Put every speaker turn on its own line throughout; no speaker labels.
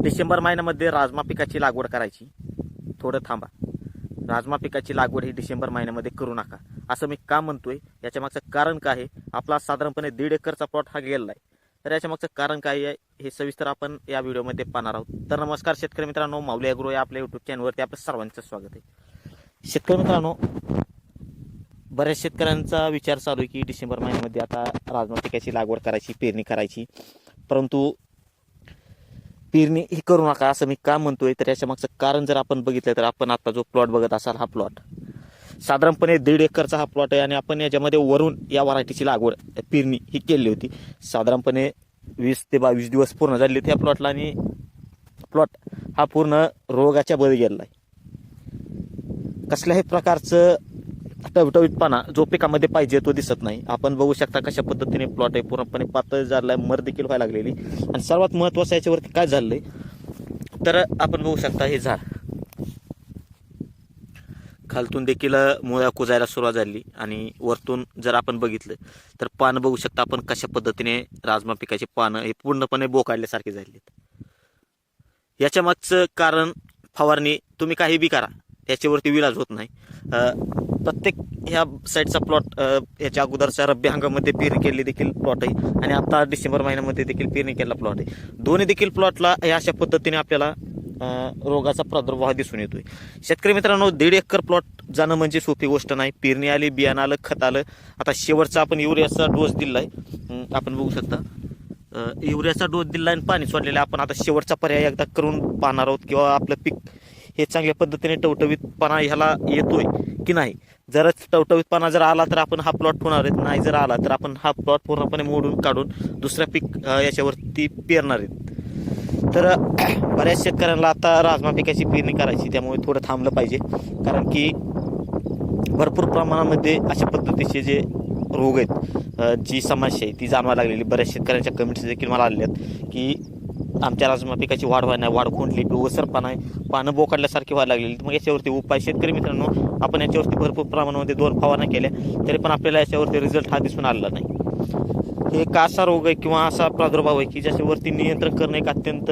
डिसेंबर महिन्यामध्ये राजमा पिकाची लागवड करायची, थोडं थांबा. राजमा पिकाची लागवड ही डिसेंबर महिन्यामध्ये करू नका असं मी का म्हणतोय, याच्या मागचं कारण काय आहे. आपला साधारणपणे 1.5 एकरचा प्लॉट हा गेलेला आहे, तर याच्या मागचं कारण काय आहे हे सविस्तर आपण या व्हिडिओमध्ये पाहणार आहोत. तर नमस्कार शेतकरी मित्रांनो, माऊली ॲग्रो या आपल्या यूट्यूब चॅनलवरती आपलं सर्वांचं स्वागत आहे. शेतकरी मित्रांनो, बऱ्याच शेतकऱ्यांचा विचार चालू आहे की डिसेंबर महिन्यामध्ये आता राजमा पिकाची लागवड करायची, पेरणी करायची, परंतु पेरणी ही करू नका असं मी का म्हणतोय. तर याच्या मागचं कारण जर आपण बघितलं तर आपण आता जो प्लॉट बघत असाल, हा प्लॉट साधारणपणे 1.5 एकरचा हा प्लॉट आहे आणि आपण याच्यामध्ये वरून या व्हरायटीची लागवड पेरणी ही केली होती. साधारणपणे 20 ते 22 दिवस पूर्ण झाले त्या प्लॉटला आणि प्लॉट हा पूर्ण रोगाच्या बळी गेलेला आहे. कसल्याही प्रकारचं टवटवीतपणा जो पिकामध्ये पाहिजे तो दिसत नाही. आपण बघू शकता कशा पद्धतीने प्लॉट आहे, पूर्णपणे पातळ झालाय, मर देखील व्हायला लागलेली. आणि सर्वात महत्त्वाचं याच्यावरती काय झालंय तर आपण बघू शकता हे झाड खालतून देखील मुळ्या कुजायला सुरुवात झाली आणि वरतून जर आपण बघितलं तर पानं बघू शकता आपण कशा पद्धतीने राजमा पिकाची पानं हे पूर्णपणे बोकाडल्यासारखे झालेत. याच्या मागचं कारण फवारणी तुम्ही काही बी करा, याच्यावरती विलाज होत नाही. प्रत्येक ह्या साईडचा प्लॉट याच्या अगोदरच्या रब्बी हंगामामध्ये पेरणी केलेली देखील प्लॉट आहे आणि आता डिसेंबर महिन्यामध्ये देखील पेरणी केलेला प्लॉट आहे. दोन्ही देखील प्लॉटला या अशा पद्धतीने आपल्याला रोगाचा प्रादुर्भाव दिसून येतोय. शेतकरी मित्रांनो, 1.5 एकर प्लॉट जाणं म्हणजे सोपी गोष्ट नाही. पेरणी आली, बियाणं आलं, खत आलं. आता शेवटचा आपण युरियाचा डोस दिलाय, आपण बघू शकता युरियाचा डोस दिला आणि पाणी सोडलेलं. आपण आता शेवटचा पर्याय एकदा करून पाहणार आहोत किंवा आपलं पीक हे चांगल्या पद्धतीने टवटवीतपणा ह्याला येतोय की नाही. जरच टवटवीतपणा जर आला तर आपण हा प्लॉट होणार आहेत, नाही जर आला तर आपण हा प्लॉट पूर्णपणे मोडून काढून दुसऱ्या पीक याच्यावरती पेरणार आहेत. तर बऱ्याच शेतकऱ्यांना आता राजमा पिकाची पेरणी करायची, त्यामुळे थोडं थांबलं पाहिजे. कारण की भरपूर प्रमाणामध्ये अशा पद्धतीचे जे रोग आहेत, जी समस्या आहे ती जाणवायला लागलेली. बऱ्याच शेतकऱ्यांच्या कमेंट्स देखील मला आलेल्या आहेत की आमच्या राजमा पिकाची वाढ व्हाय नाही, वाढ खोंडली, ओसरपणा आहे, पानं बोकाडल्यासारखी व्हायला लागलेली. मग याच्यावरती उपाय शेतकरी मित्रांनो, आपण याच्यावरती भरपूर प्रमाणामध्ये 2 फवारण्या केल्या तरी पण आपल्याला याच्यावरती रिझल्ट हा दिसून आलेला नाही. हे एक असा रोग आहे किंवा असा प्रादुर्भाव आहे की ज्याच्यावरती नियंत्रण करणं एक अत्यंत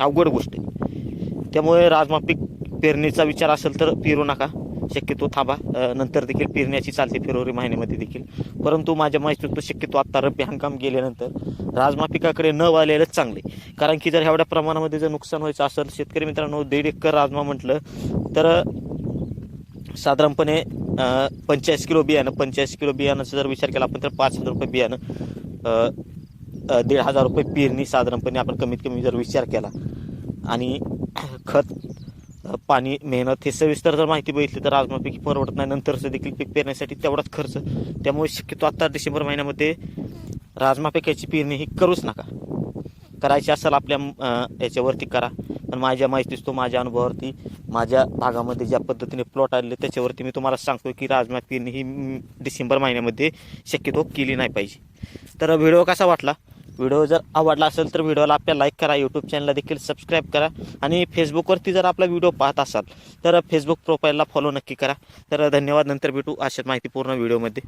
अवघड गोष्ट आहे. त्यामुळे राजमा पीक पेरणीचा विचार असेल तर पेरू नका, शक्यतो थांबा. नंतर देखील पेरण्याची चालते फेब्रुवारी महिन्यामध्ये देखील. परंतु माझ्या माहितीत शक्यतो आत्ता रब्बी हंगाम गेल्यानंतर राजमा पिकाकडे न वाळलेलंच चांगले. कारण की जर एवढ्या प्रमाणामध्ये जर नुकसान व्हायचं असेल, शेतकरी मित्रांनो 1.5 एकर राजमा म्हटलं तर साधारणपणे 85 किलो बियाणं, 85 किलो बियाणाचा जर विचार केला आपण तर 5,000 रुपये बियाणं, 1,500 रुपये पेरणी साधारणपणे आपण कमीत कमी जर विचार केला. आणि खत, पाणी, मेहनत हे सविस्तर जर माहिती बघितली तर राजमा पीक परवडत नाही. नंतरचं देखील पीक पेरण्यासाठी तेवढाच खर्च. त्यामुळे शक्यतो आता डिसेंबर महिन्यामध्ये राजमा पिकाची पेरणी ही करूच नका. करायची असेल आपल्या याच्यावरती करा, पण माझ्या माहितीच तो माझ्या अनुभवावरती माझ्या भागामध्ये ज्या पद्धतीने प्लॉट आलेले त्याच्यावरती मी तुम्हाला सांगतो की राजमा पेरणी ही डिसेंबर महिन्यामध्ये शक्यतो केली नाही पाहिजे. तर व्हिडिओ कसा वाटला? व्हिडिओ जर आवडला असेल तर व्हिडिओला आपल्या लाईक करा, यूट्यूब चॅनलला देखील सबस्क्राईब करा आणि फेसबुकवरती जर आपला व्हिडिओ पाहत असाल तर फेसबुक प्रोफाईलला फॉलो नक्की करा. तर धन्यवाद. नंतर भेटू अशाच माहितीपूर्ण व्हिडिओमध्ये.